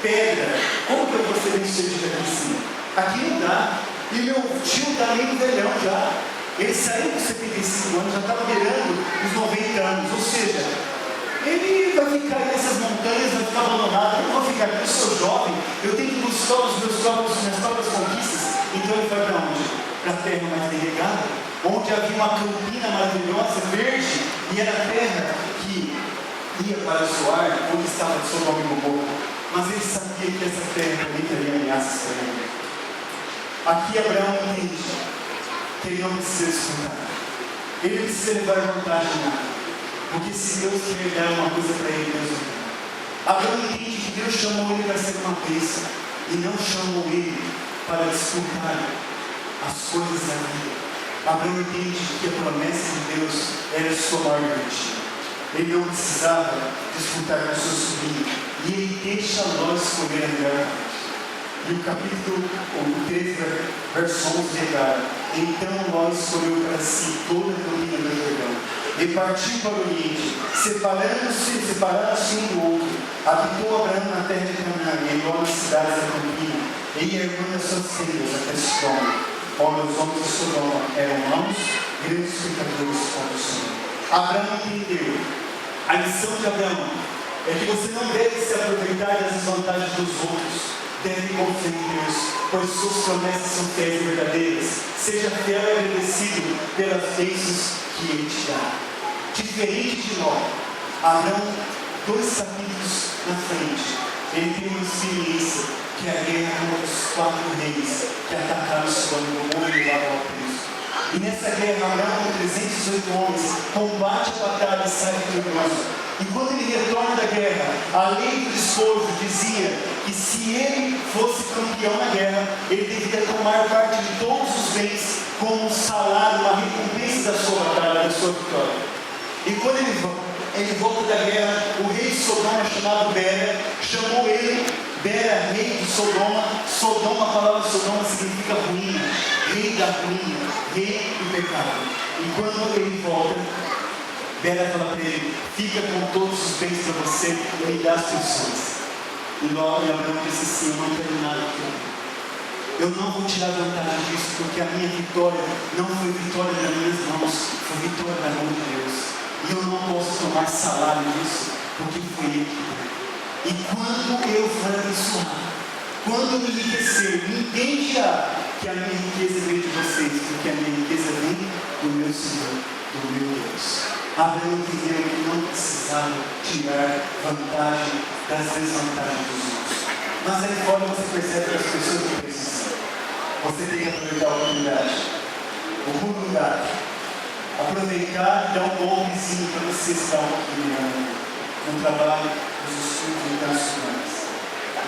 pedra. Como que eu vou ser bem-sucedido aqui em cima? Aqui não dá. E meu tio está meio velhão já. Ele saiu com 75 anos, já estava beirando os 90 anos. Ou seja, ele vai ficar nessas montanhas, vai ficar abandonado. Eu não vou ficar aqui, eu sou jovem, eu tenho que buscar os meus próprios, minhas próprias conquistas. Então ele vai para onde? Para a terra mais irrigada, onde havia uma campina maravilhosa, verde, e era a terra que ia para Zoar, onde estava Sodoma e Gomorra. Mas ele sabia que essa terra também teria ameaças para ele. Aqui Abraão entende que ele não precisa escutar. Ele precisa levar vantagem em nada. Porque se Deus quer dar uma coisa para ele, Deus não. Abraão entende que Deus chamou ele para ser uma bênção e não chamou ele para disputar as coisas da vida. Abraão entende que a promessa de Deus era sua maior virtude. Ele não precisava disputar com seu sobrinho. E ele deixa Ló escolher a melhor parte. E o capítulo 13, verso 11 declara: então Ló escolheu para si toda a campina do Jordão e partiu para o Oriente, separando-se um do outro. Habitou Abraão na terra de Canaã, e Ló nas cidades da campina, e erguendo as suas tendas até Sodoma. Ora, os homens de Sodoma eram maus, grandes pecadores contra o Senhor. Abraão entendeu. A lição de Abraão é que você não deve se aproveitar das desvantagens dos outros. Deve confiar em Deus, pois suas promessas são fiéis e verdadeiras. Seja fiel e agradecido pelas bênçãos que Ele te dá. Diferente de Ló, Abraão, 2 capítulos na frente, ele tem uma experiência que é a guerra contra os 4 reis que atacaram Sodoma e Gomorra e levaram ao preso. E nessa guerra, Abraão, com 318 homens, combate a batalha e sai vitorioso. E quando ele retorna da guerra, a lei do despojo dizia que se ele fosse campeão na guerra, ele deveria tomar parte de todos os bens como um salário, uma recompensa da sua batalha, da sua vitória. E quando ele volta da guerra, o rei de Sodoma, chamado Bera, chamou ele, Bera, rei de Sodoma. Sodoma, a palavra Sodoma significa ruína, rei da ruína, rei do pecado. E quando ele volta, Bera fala para ele: fica com todos os bens para você e me dá as pensões. E logo Abraão disse assim: eu não quero nada aqui. Eu não vou tirar vantagem disso, porque a minha vitória não foi vitória das minhas mãos, foi vitória da mão de Deus. E eu não posso tomar salário disso, porque foi Ele que deu. E quando eu for abençoar, quando eu me enriquecer, ninguém dirá que a minha riqueza vem de vocês, porque a minha riqueza vem do meu Senhor, do meu Deus. Abraão entendeu que não precisava tirar vantagem das desvantagens dos outros. Mas aí fora você percebe que as pessoas não precisam. Você tem que aproveitar a oportunidade. Aproveitar e dar um golpezinho para você estar no trabalho, nos estudos internacionais.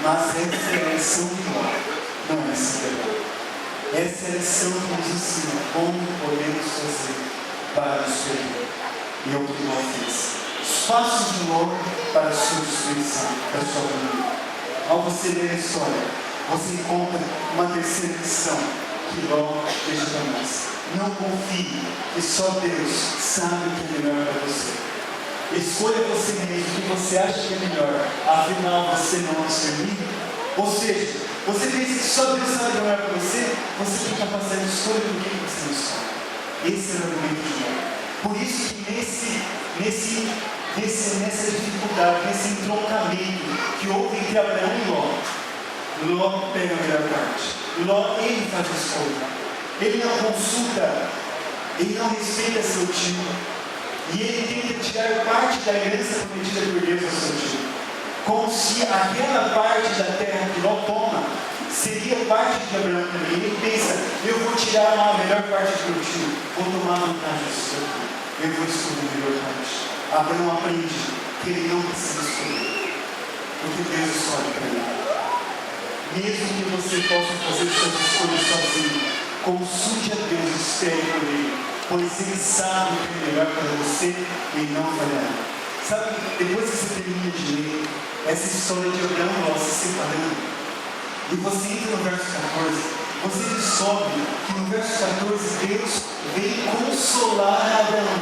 Mas essa é a lição de Ló, não é essa verdade. Essa é a lição que nos ensina como podemos fazer para nos perder. E é o que Ló fez. Os passos de Ló para a sua destruição, para a sua família. Ao você ler a história, você encontra uma terceira lição que Ló deixa para nós. Não confie que só Deus sabe o que é melhor para você. Escolha você mesmo o que você acha que é melhor, afinal você não é servido. Ou seja, você pensa que só Deus sabe o que é melhor para você, você tem capacidade de escolha por que você não escolhe. Esse é o argumento de Ló. Por isso que nessa dificuldade, nesse entroncamento que houve entre Abraão e Ló pega a melhor parte. Ló, ele faz a escolha. Ele não consulta, ele não respeita seu tio. E ele tenta tirar parte da herança prometida por Deus ao seu tio. Como se aquela parte da terra que Ló toma seria parte de Abraão também. Ele pensa: eu vou tirar a melhor parte do meu tio, vou tomar vantagem do seu tio, eu vou escolher a melhor parte. Abraão aprende que ele não precisa escolher, porque Deus escolhe para ele. Mesmo que você possa fazer suas escolhas sozinho, consulte a Deus, espere por Ele, pois Ele sabe o que é melhor para você e não falhará. Sabe, depois que você termina de ler essa história de Abraão e Ló se separando, e você entra no verso 14, você descobre que no verso 14 Deus vem consolar Abraão.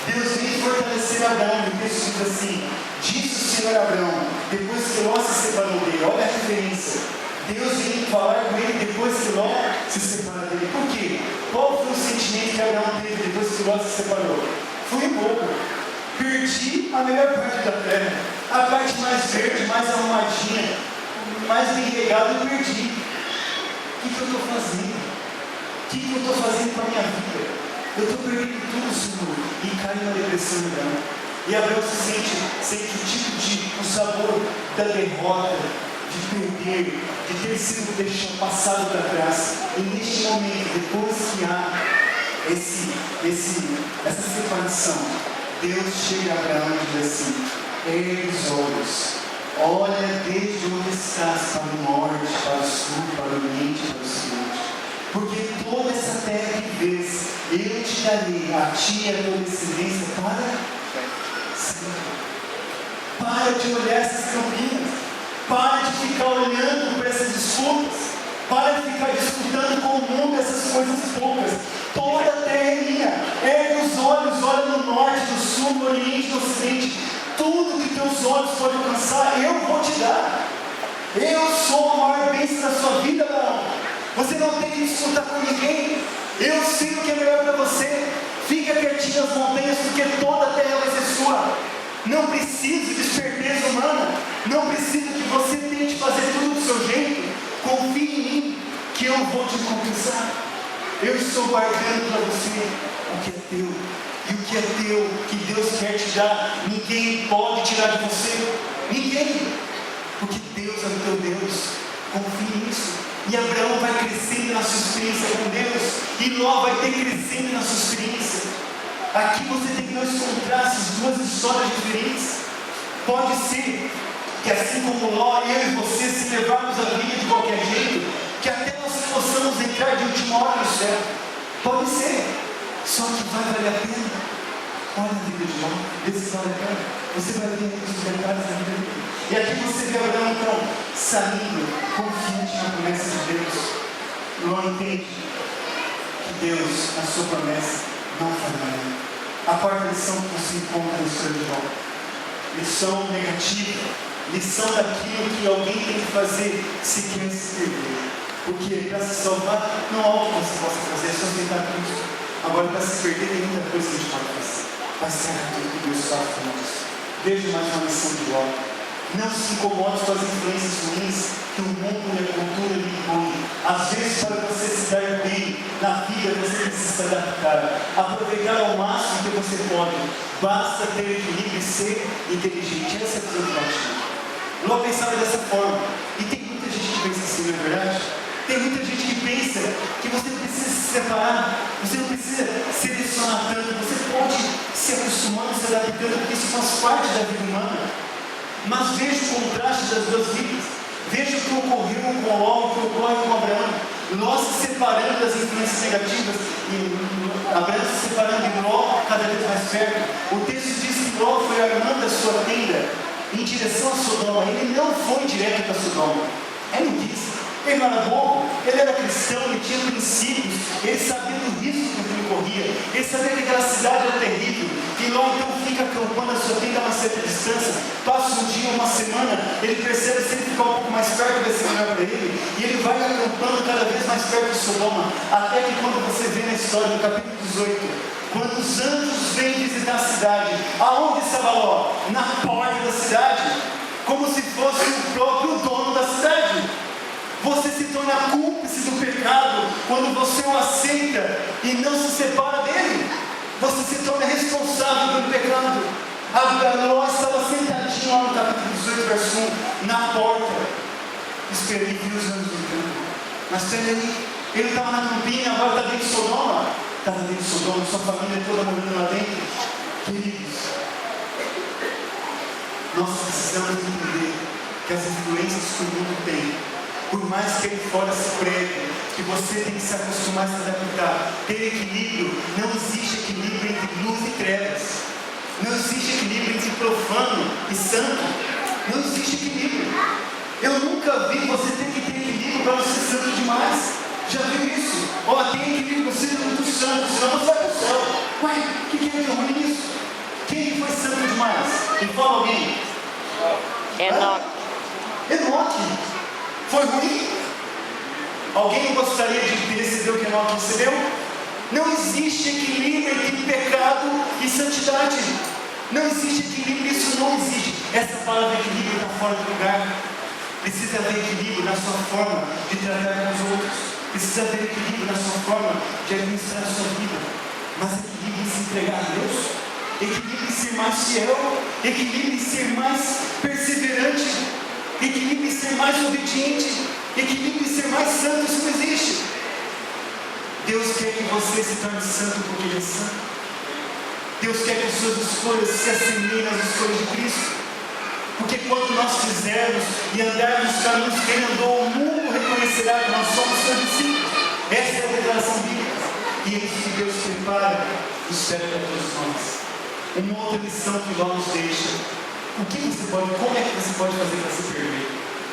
Deus vem fortalecer Abraão. E o texto diz assim: disse o Senhor a Abraão, depois que Ló se separou dele. Deus vem falar com ele depois que Ló se separa dele. Por quê? Qual foi o sentimento que Abraão teve depois que Ló se separou? Fui bobo. Perdi a melhor parte da terra. A parte mais verde, mais arrumadinha, mais bem regada, eu perdi. O que eu estou fazendo? O que eu estou fazendo com a minha vida? Eu estou perdendo tudo, Senhor. E cai na depressão Abraão. E Abraão sente o tipo de, o sabor da derrota, de perder, de ter sido deixado passado para trás. E neste momento, depois que há essa separação, Deus chega a Abraão e diz assim: ergue os olhos, olha desde onde estás, para o norte, para o sul, para o oriente, para o ocidente. Porque toda essa terra que vês, eu te darei, a ti e a tua descendência, para sempre. Para de olhar essas campinas. Para de ficar olhando para essas desculpas. Para de ficar disputando com o mundo essas coisas poucas. Toda a terra é minha. Ergue os olhos, olha no norte, no sul, no oriente, no ocidente. Tudo que teus olhos podem alcançar, eu vou te dar. Eu sou a maior bênção da sua vida, Abraão. Você não tem que disputar com ninguém. Eu sei o que é melhor para você. Fica quietinho nas montanhas, porque toda a terra vai ser sua. Não precisa de esperteza humana. Não precisa que você tente fazer tudo do seu jeito. Confie em mim, que eu vou te compensar. Eu estou guardando para você o que é teu. E o que é teu, que Deus quer te dar, ninguém pode tirar de você. Ninguém. Porque Deus é o teu Deus. Confie nisso. E Abraão vai crescendo na sua experiência com Deus. E Ló vai ter crescendo na sua experiência. Aqui você tem dois contrastes, duas histórias diferentes. Pode ser que assim como Ló, eu e você, se levarmos a vida de qualquer jeito, que até nós possamos entrar de última hora no céu. Pode ser. Só que vai valer a pena. Olha a vida de Ló, vê se vale a pena. Você vai ver os detalhes da vida dele. E aqui você vê Abraão então saindo, confiante na promessa de Deus. Ló entende que Deus, na sua promessa, não falhará. A quarta lição que você encontra no seu de Ló. Lição negativa. Lição daquilo que alguém tem que fazer se quer se perder. Porque para se salvar, não há algo que você possa fazer, é só tentar Cristo. Agora, para se perder, tem muita coisa que a gente pode fazer. Vai ser aquilo que Deus faz para nós. Veja mais uma lição de Ló. Não se incomode com as influências ruins que o mundo e a cultura lhe impõem. Às vezes, para você se dar bem na vida, você precisa se adaptar. Aproveitar ao máximo que você pode. Basta ter equilíbrio e ser inteligente. Essa é a visão de Ló. Ló pensava dessa forma. E tem muita gente que pensa assim, não é verdade? Tem muita gente que pensa que você não precisa se separar, você não precisa selecionar tanto, você pode se acostumando, se adaptando, porque isso faz parte da vida humana. Mas veja o contraste das duas vidas. Veja o que ocorreu com Ló e o que ocorre com Abraão. Ló se separando das influências negativas e Abraão se separando de Ló cada vez mais perto. O texto diz que Ló foi armando a sua tenda em direção a Sodoma. Ele não foi direto para Sodoma. Ele não quis. Ele não era bobo, ele era cristão, ele tinha princípios, ele sabia do risco que ele corria, ele sabia que aquela cidade era terrível. E Ló então fica acampando a sua tenda a uma certa distância. Passa um dia, uma semana, ele percebe que se ele ficar um pouco mais perto vai ser melhor para ele. E ele vai acampando cada vez mais perto de Sodoma, até que quando você vê na história, no capítulo 18, quando os anjos vêm visitar a cidade, aonde estava Ló? Na porta da cidade, como se fosse o próprio dono da cidade. Você se torna cúmplice do pecado quando você o aceita e não se separa dele. Você se torna responsável pelo pecado. Ló estava sentadinho lá no capítulo 18, verso 1, na porta, esperando e viu os anjos entrando. Mas peraí, ele estava na campinha, agora está dentro de Sodoma. Estava dentro de Sodoma, sua família toda morando lá dentro. Queridos, nós precisamos entender que as influências que o mundo tem, por mais que ele fora se pregue, que você tem que se acostumar a se adaptar, ter equilíbrio. Não existe equilíbrio entre luz e trevas. Não existe equilíbrio entre profano e santo. Não existe equilíbrio. Eu nunca vi você ter que ter equilíbrio para não ser santo demais. Já viu isso? Ó, tem equilíbrio, você é muito santo, senão você vai para o céu. Ué, o que é de ruim nisso? Quem foi santo demais? Me fala alguém. Enoque. Enoque. Foi ruim? Alguém gostaria de receber o que Enoque recebeu? Não existe equilíbrio entre pecado e santidade. Não existe equilíbrio, isso não existe. Essa palavra equilíbrio está fora do lugar. Precisa haver equilíbrio na sua forma de tratar com os outros. Precisa haver equilíbrio na sua forma de administrar a sua vida. Mas equilíbrio em se entregar a Deus, equilíbrio em ser mais fiel, equilíbrio em ser mais perseverante, equilíbrio em ser mais obediente, equilíbrio em ser mais santo. Isso não existe. Deus quer que você se torne santo porque Ele é santo. Deus quer que as suas escolhas se assemelhem às escolhas de Cristo. Porque quando nós fizermos e andarmos nos caminhos que Ele andou, o mundo reconhecerá que nós somos seus discípulos. Essa é a declaração bíblica. E é isso que Deus prepara e espera para todos nós. Uma outra lição que Jó nos deixa. Como é que você pode fazer para se perder?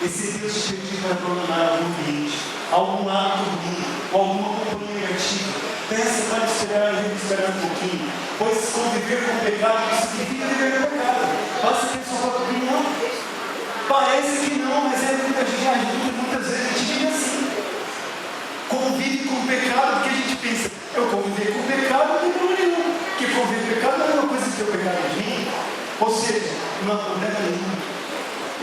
Esse Deus te pediu para abandonar algum ambiente, algum hábito ruim, ou alguma companhia negativa. Peça para esperar um pouquinho, pois conviver com o pecado não significa viver no pecado. Basta ter sua própria opinião. Parece que não, mas muitas vezes a gente vive assim. Convive com o pecado porque a gente pensa, eu conviver com o pecado não tem problema nenhum. Porque conviver com o pecado não é a mesma coisa que ter o pecado em mim. Ou seja, não há problema nenhum.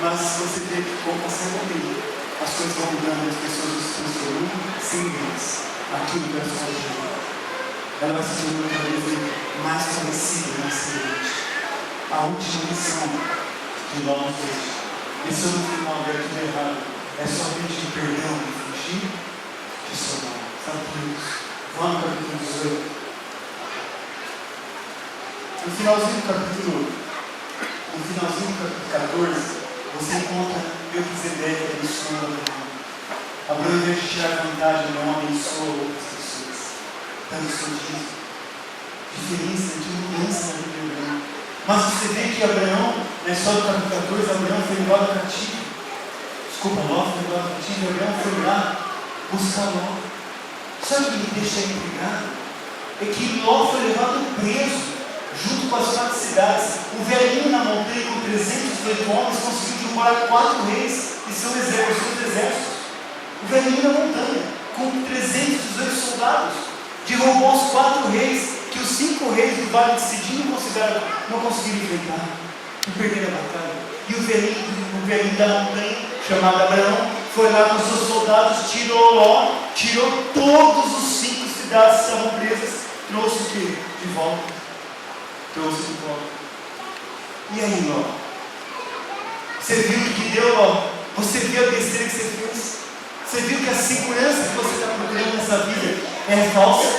Mas você vê que com o passar do tempo, as coisas vão mudando, as pessoas se transformando sem eles. Aquilo que é só de ela vai se tornando cada vez mais conhecida na cidade. A última lição de Jó nos deixa. Lição no final, ver tudo errado. É só pedir perdão e fugir de Sodoma. Sabe por isso? Vamos no capítulo 18. No finalzinho do capítulo 14, você encontra Melquisedeque abençoando Abraão. Abraão, em vez de tirar vantagem, não abençoa outras pessoas. Dando seu dízimo. Diferença de mudança na vida de Abraão. Mas você vê que Abraão, na história do capítulo 14, Abraão foi levado cativo. Ló foi levado cativo, e Abraão foi lá buscar Ló. Sabe o que me deixa intrigado? É que Ló foi levado preso, junto com as 4 cidades. O velhinho na montanha, com 318 homens, conseguiu derrubar 4 reis e seus exércitos. O velhinho na montanha, com 318 soldados, derrubou os 4 reis, que os 5 reis do Vale de Sidim não conseguiram enfrentar, e perderam a batalha. E o velhinho da montanha, chamado Abraão, foi lá com seus soldados, tirou Ló, tirou todos os 5 cidades que estavam presas, trouxe o que? De volta. Trouxe de volta. E aí, Ló? Você viu o que deu, Ló? Você viu a besteira que você fez? Você viu que a segurança que você está procurando nessa vida é falsa?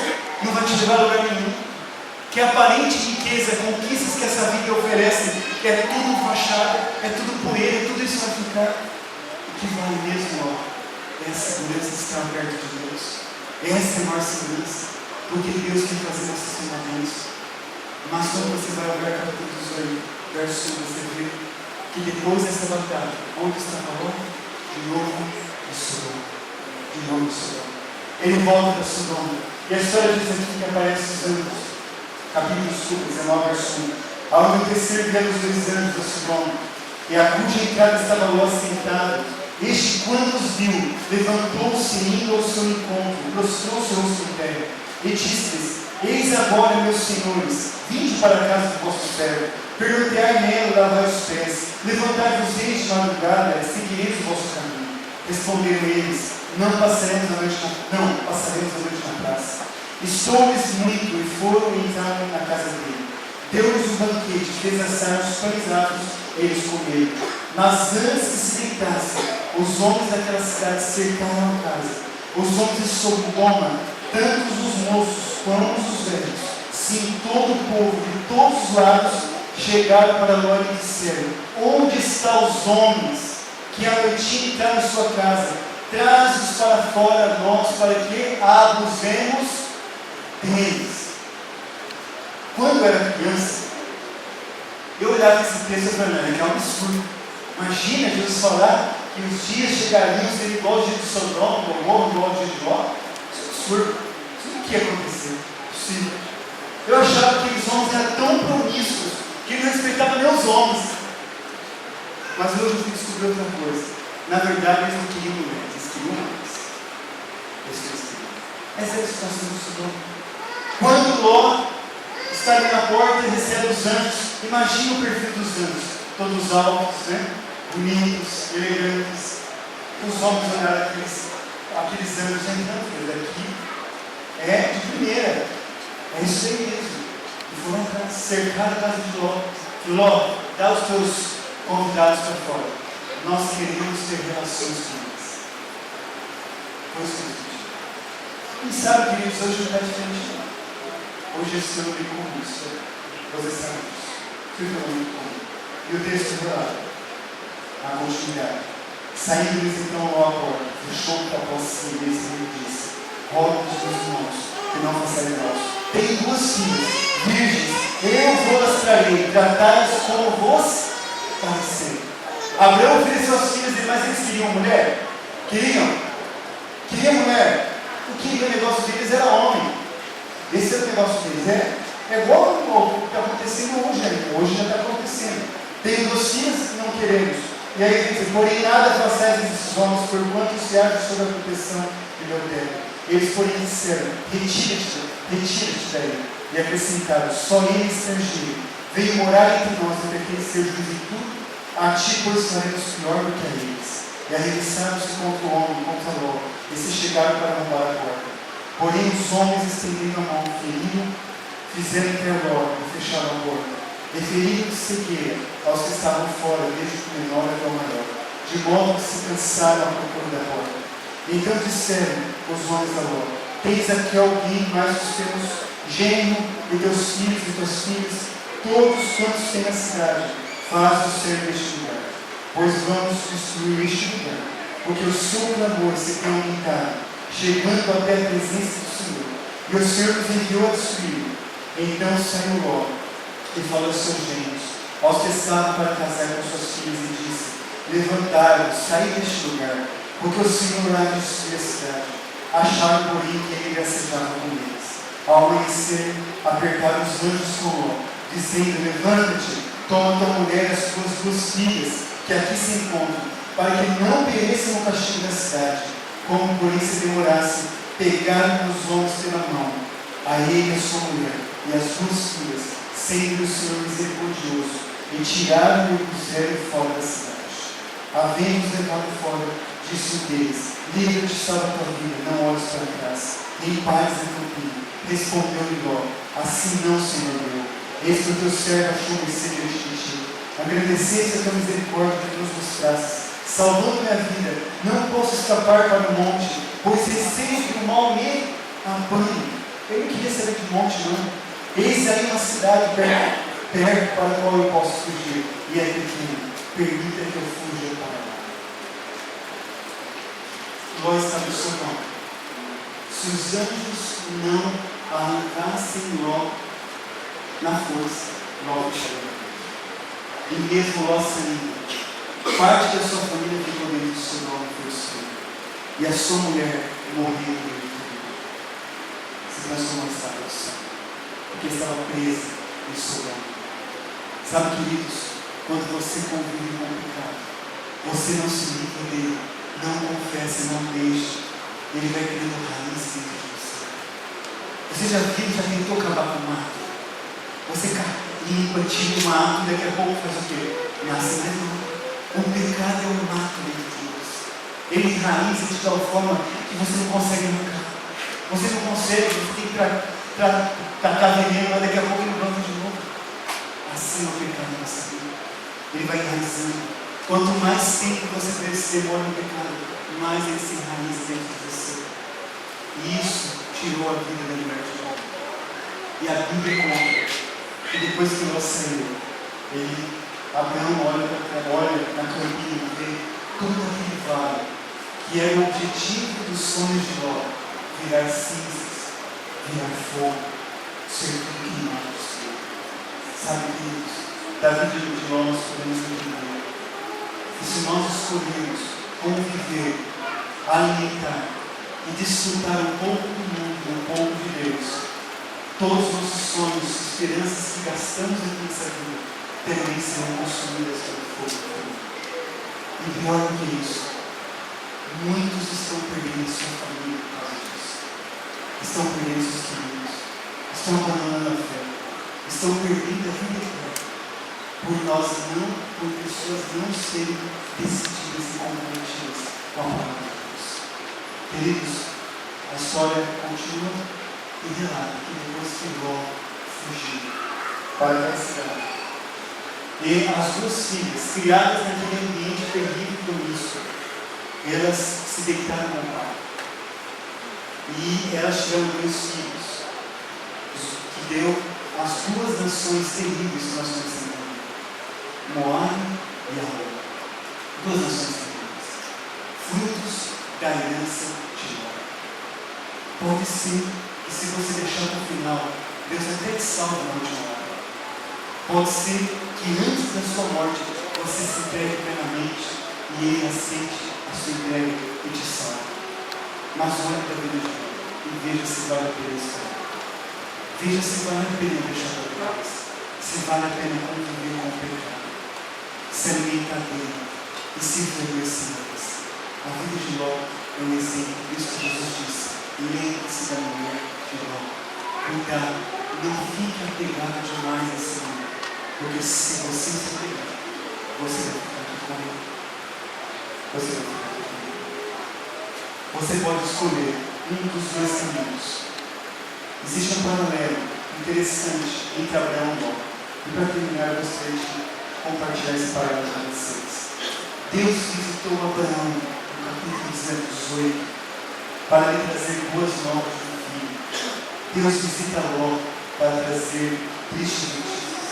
Não vai te levar a lugar nenhum? Que a aparente riqueza, conquistas que essa vida oferece, é tudo fachada, é tudo poeira, tudo isso vai ficar. O que vale mesmo, Ló, é a segurança de estar perto de Deus. Essa é a maior segurança. Porque Deus quer fazer esses fundamentos. Mas quando você vai olhar capítulo 18, verso 1, você vê que depois dessa batalha, onde está Ló? De novo em Sodoma. De novo em Sodoma. Ele volta da Sodoma. E a história diz aqui que aparece os anjos. Capítulo 19, verso 1. Ao anoitecer, vemos 2 anjos da Sodoma, e a cuja entrada estava Ló sentado. Este, quando os viu, levantou-se indo ao seu encontro, prostrou-se o rosto em terra, e disse-lhes: Eis agora, meus senhores, vinde para a casa do vosso servo, perguntai nela, lavai os pés, levantai-vos eis de madrugada, e seguireis o vosso caminho. Responderam eles: Não passaremos a noite na praça. Estou-lhes muito, e foram e entraram na casa dele. Deu-lhes um banquete, fez assar os pães assos, eles comeram. Mas antes que se deitassem, os homens daquela cidade cercaram a casa. Os homens de Sodoma, tanto os moços quanto os velhos, sim, todo o povo de todos os lados, chegaram para Ló e disseram: Onde estão os homens que à noite entraram em sua casa? Traze-os para fora nós, para que abusemos deles. Quando eu era criança, eu olhava esse texto e falava: que é um absurdo. Imagina Jesus falar que os dias chegariam a ser igual ao dia de Sodoma, igual ao dia de Ló. Isso é absurdo. Isso não ia acontecer. Possível. Eu achava que aqueles homens eram tão promíscuos que não respeitavam nem os homens. Mas hoje eu fui descobrir outra coisa. Na verdade, eles não queriam mulheres, eles queriam homens. Essa é a situação do Sodoma. Quando Ló está ali na porta e recebe os anjos, imagina o perfil dos anjos, todos altos, né? Bonitos, elegantes. Os homens olharam aqueles anjos entrando, daqui é de primeira, é isso aí mesmo. E foram atrás, cercar a casa de Ló. Ló, dá os teus convidados para fora. Nós queremos ter relações com eles. Foi isso que Deus pediu. E sabe, queridos, hoje não está diferente não. Hoje esse ano é comum, você sabe disso. Isso é muito comum. E o texto relata a continuidade. Saindo eles então Ló à porta, fechou o capô assim e lhe disse: rogo dos meus irmãos, que não façam nós. Tenho 2 filhas, virgens, eu vou-las trarei, tratai-as como vos parecer. Abraão ofereceu as filhas dele, mas eles queriam mulher? Queriam mulher. O que o negócio deles era homem. Esse é o negócio deles. É igual o que está acontecendo hoje ainda. Hoje já está acontecendo. Tenho 2 filhas e não queremos. E aí ele diz: porém nada façais desses homens, porquanto se acham sob a proteção de meu teto. Eles, porém, disseram: retira-te daí. E acrescentaram: só ele estrangeiro veio morar entre nós e pertencer juízo de tudo. A ti, pois, faremos pior do que a eles. E arremessaram-se contra o homem, contra Ló, e se chegaram para arrombar a porta. Porém os homens estenderam a mão, feriram, fizeram ter Ló e fecharam a porta. E feriram de cegueira aos que estavam fora, desde o menor até o maior, de modo que se cansaram à procura da porta. Então disseram os homens a Ló: tens aqui alguém mais dos teus gênero, e teus filhos e tuas filhas, todos quantos têm na cidade, faz-o ser neste lugar. Pois vamos destruir este lugar, porque o seu clamor se tem aumentado, chegando até a presença do Senhor. E o Senhor nos enviou a destruir. Então saiu Ló e falou aos seus genros, aos que estavam para casar com suas filhas, e disse: levantai-vos, saí deste lugar, porque o Senhor há de destruir a cidade. Acharam, porém, que ele gracejava com eles. Ao amanhecer, apertaram os anjos com Ló, dizendo: levanta-te, toma tua mulher e as tuas 2 filhas, que aqui se encontram, para que não pereçam no castigo da cidade. Como, porém, se demorassem, pegaram os homens pela mão, a ele e a sua mulher, e as 2 filhas, sendo o Senhor misericordioso, e tiraram e o puseram fora da cidade. Havendo-os levado fora, disse um deles: livra-te, salva a tua vida, não olhes para trás. Em paz e tranquilo. Respondeu-lhe Ló: assim não, Senhor meu. Eis que o teu servo achou mercê diante de ti. Agradeceste a tua misericórdia que nos mostraste, salvando minha vida. Não posso escapar para o monte, pois receio que o mal me apanhe. Eu não queria saber de monte, não. Eis aí uma cidade perto para a qual eu posso fugir, e é pequena. Permita que eu fuja para lá. Ló está no seu nome. Se os anjos não arrancassem Ló na força, Ló fecharia. E mesmo Ló saindo, parte da sua família ficou dentro do seu nome e foi destruída. E a sua mulher morreu dentro do mundo. Se transformou em estátua do céu, porque estava presa em Sodoma. Sabe, queridos, quando você convive com o pecado, você não se livra dele, não confessa, não deixa, ele vai criando raiz dentro de você. Você já tentou acabar com o mato? Você limpa, tira o mato, e daqui a pouco faz o quê? Nasce mais um. O pecado é um mato dentro de você. Ele enraiza de tal forma que você não consegue arrancar. Você não consegue, você tem que tacar veneno, mas daqui a pouco ele brota de novo. Assim é o pecado na nossa vida. Ele vai enraizando. Quanto mais tempo você demora no pecado, mais ele se enraiza dentro de você. E isso tirou a vida da mulher de Ló. E a Bíblia conta que depois que Ló saiu, Abraão olha na campina e vê todo aquele vale, que era o objetivo dos sonhos de Ló, virar cinzas, virar fogo, ser tudo queimado. Sabe, queridos, da vida de Ló nós podemos entender. E se nós escolhermos conviver, alimentar e desfrutar um pouco do mundo, um pouco de Deus, todos os nossos sonhos, esperanças que gastamos aqui nessa vida, também serão consumidas pelo fogo. E pior do que isso, muitos estão perdendo sua família por causa disso. estão perdendo seus queridos, estão abandonando a fé, estão perdendo a vida eterna, por pessoas não serem decididas e comprometidas com a palavra de Deus. Queridos, a história continua e relata que depois que Ló fugiu para a cidade, e as duas filhas, criadas naquele ambiente terrível e promíscuo, elas se deitaram com o pai. E elas tiveram dois filhos, que deu as duas nações terríveis que nós conhecemos, Moabe e Amon. Duas nações terríveis, frutos da herança de Ló. Pode ser que, se você deixar para o final, Deus até te salva na última hora. Pode ser que antes da sua morte você se entregue plenamente e Ele aceite a sua entrega e te salve. Mas olhe para a vida de Deus e veja se vale a pena esperar. Veja se vale a pena deixar para trás, se vale a pena conviver com o pecado, se alimentar dele e se envolver sem Deus. A vida de Ló é um exemplo disso que Jesus disse. Lembre-se da mulher de Ló. Cuidado, não fique apegado demais nesse mundo, porque se você se apegar, você vai ficar aqui comigo. Você vai ficar aqui comigo. Você pode escolher um dos dois caminhos. Existe um paralelo interessante entre Abraão e Ló. E para terminar, eu gostaria de compartilhar esse paralelo com vocês. Deus visitou Abraão no capítulo 18 para lhe trazer boas novas do filho. Deus visita Ló para trazer tristes notícias.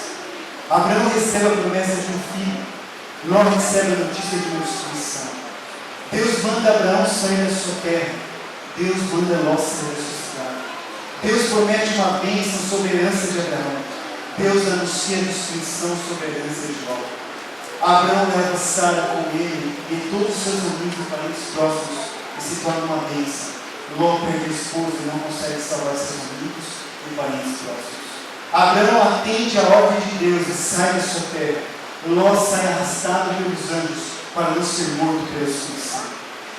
Abraão recebe a promessa de um filho. Ló recebe a notícia de uma destruição. Deus manda Abraão sair da sua terra. Deus manda Ló sair da sua cidade. Deus promete uma bênção sobre a herança de Abraão. Deus anuncia a destruição sobre a herança de Ló. Abraão leva Sara com ele e todos os seus amigos e parentes próximos e se torna uma bênção. Ló perde a esposa e não consegue salvar seus amigos e parentes próximos. Abraão atende a ordem de Deus e sai da sua terra. Ló sai arrastado pelos anjos para não ser morto pela destruição.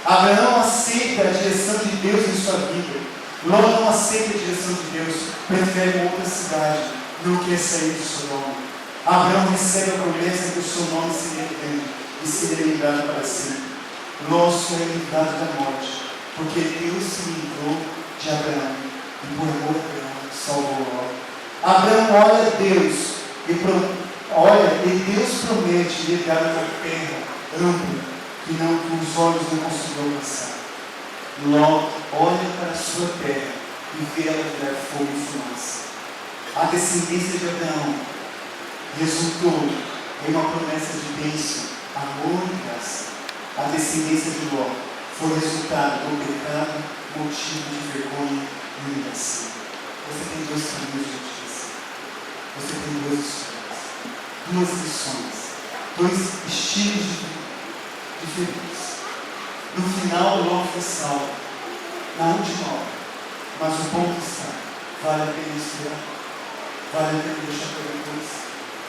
Abraão aceita a direção de Deus em sua vida. Ló não aceita a direção de Deus, prefere uma outra cidade, não quer sair do seu nome. Abraão recebe a promessa que o seu nome seria grande e seria lembrado para sempre. Ló só é livrado da morte, porque Deus se livrou de Abraão e por amor a Abraão salvou Ló. Abraão olha a Deus e Deus promete lhe dar uma terra ampla que os olhos não conseguiram alcançar. Ló olha para a sua terra e vê ela virar fogo e fumaça. A descendência de Abraão resultou em uma promessa de bênção, amor e graça. A descendência de Ló foi resultado do pecado, motivo de vergonha e humilhação. Você tem dois caminhos de justiça. Você tem duas histórias, duas lições, dois estilos de vida diferentes. No final, Ló foi salvo, na última hora. Mas o ponto está: vale a pena esperar, vale a pena deixar para depois,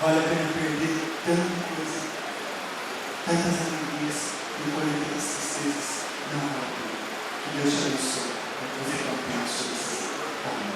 vale a pena perder tanta coisa, tantas alegrias e colher tantas tristezas. Não vale a pena. Que Deus te abençoe. Que você não pense sobre isso. Amém.